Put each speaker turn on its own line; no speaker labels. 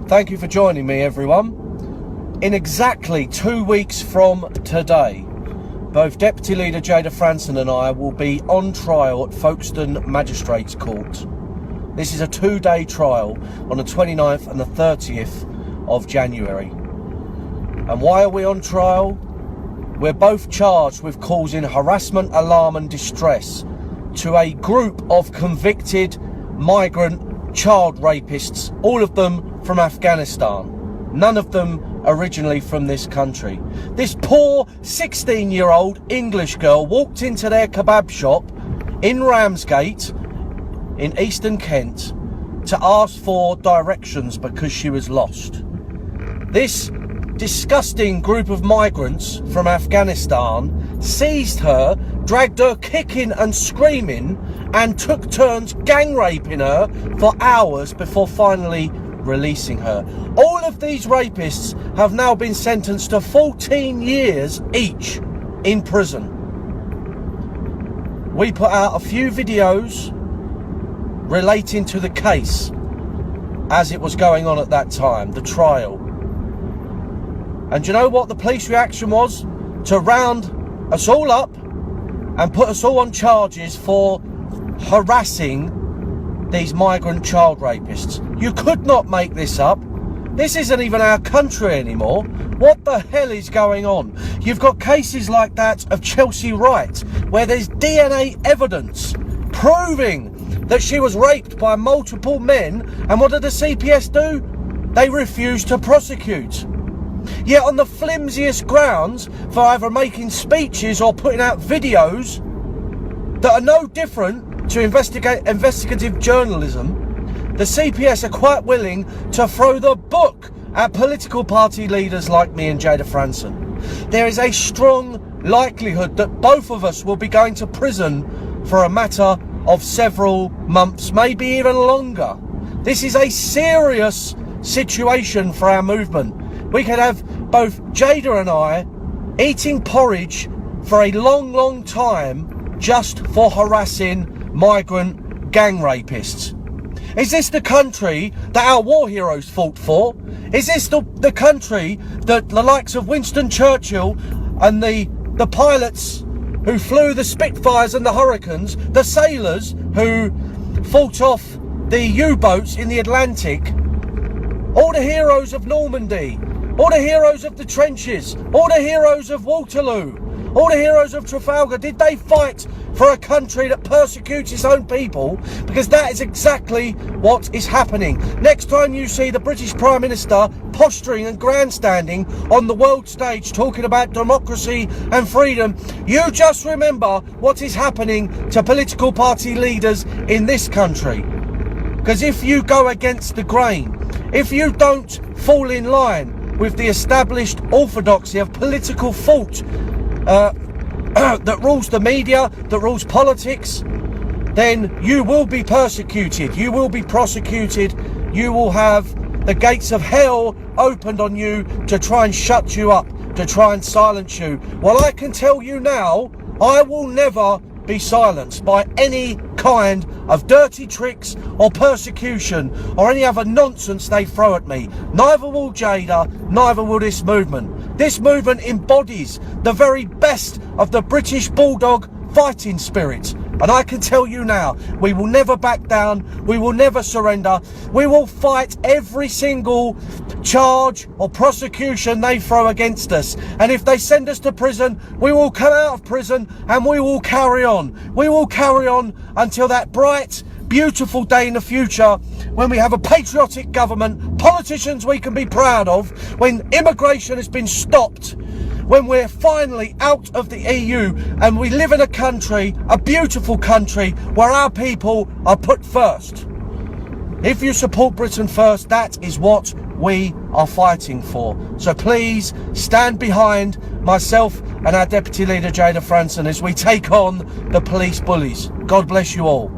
Thank you for joining me, everyone. In exactly 2 weeks from today, both Deputy Leader Jayda Fransen and I will be on trial at Folkestone Magistrates Court. This is a 2-day trial on the 29th and the 30th of January. And why are we on trial? We're both charged with causing harassment, alarm and distress to a group of convicted migrant child rapists, all of them from Afghanistan, none of them originally from this country. This poor 16-year-old English girl walked into their kebab shop in Ramsgate in Eastern Kent to ask for directions because she was lost. This disgusting group of migrants from Afghanistan seized her, dragged her kicking and screaming, and took turns gang raping her for hours before finally releasing her. All of these rapists have now been sentenced to 14 years each in prison. We put out a few videos relating to the case as it was going on at that time, the trial. And do you know what the police reaction was? To round us all up and put us all on charges for harassing these migrant child rapists. You could not make this up. This isn't even our country anymore. What the hell is going on? You've got cases like that of Chelsea Wright, where there's DNA evidence proving that she was raped by multiple men, and what did the CPS do? They refused to prosecute. Yet on the flimsiest grounds for either making speeches or putting out videos that are no different to investigative journalism, the CPS are quite willing to throw the book at political party leaders like me and Jayda Fransen. There is a strong likelihood that both of us will be going to prison for a matter of several months, maybe even longer. This is a serious situation for our movement. We could have both Jayda and I eating porridge for a long, long time just for harassing migrant gang rapists. Is this the country that our war heroes fought for? Is this the country that the likes of Winston Churchill and the pilots who flew the Spitfires and the Hurricanes, the sailors who fought off the U-boats in the Atlantic, all the heroes of Normandy, all the heroes of the trenches, all the heroes of Waterloo, all the heroes of Trafalgar, did they fight for a country that persecutes its own people? Because that is exactly what is happening. Next time you see the British Prime Minister posturing and grandstanding on the world stage talking about democracy and freedom, you just remember what is happening to political party leaders in this country. Because if you go against the grain, if you don't fall in line with the established orthodoxy of political thought that rules the media, that rules politics, then you will be persecuted, you will be prosecuted, you will have the gates of hell opened on you to try and shut you up, to try and silence you. Well, I can tell you now, I will never be silenced by any kind of dirty tricks or persecution or any other nonsense they throw at me. Neither will Jayda, neither will this movement. This movement embodies the very best of the British Bulldog fighting spirit. And I can tell you now, we will never back down, we will never surrender, we will fight every single charge or prosecution they throw against us. And if they send us to prison, we will come out of prison and we will carry on. We will carry on until that bright, beautiful day in the future when we have a patriotic government, politicians we can be proud of, when immigration has been stopped, when we're finally out of the EU and we live in a country, a beautiful country, where our people are put first. If you support Britain first, that is what we are fighting for. So please stand behind myself and our Deputy Leader Jayda Fransen as we take on the police bullies. God bless you all.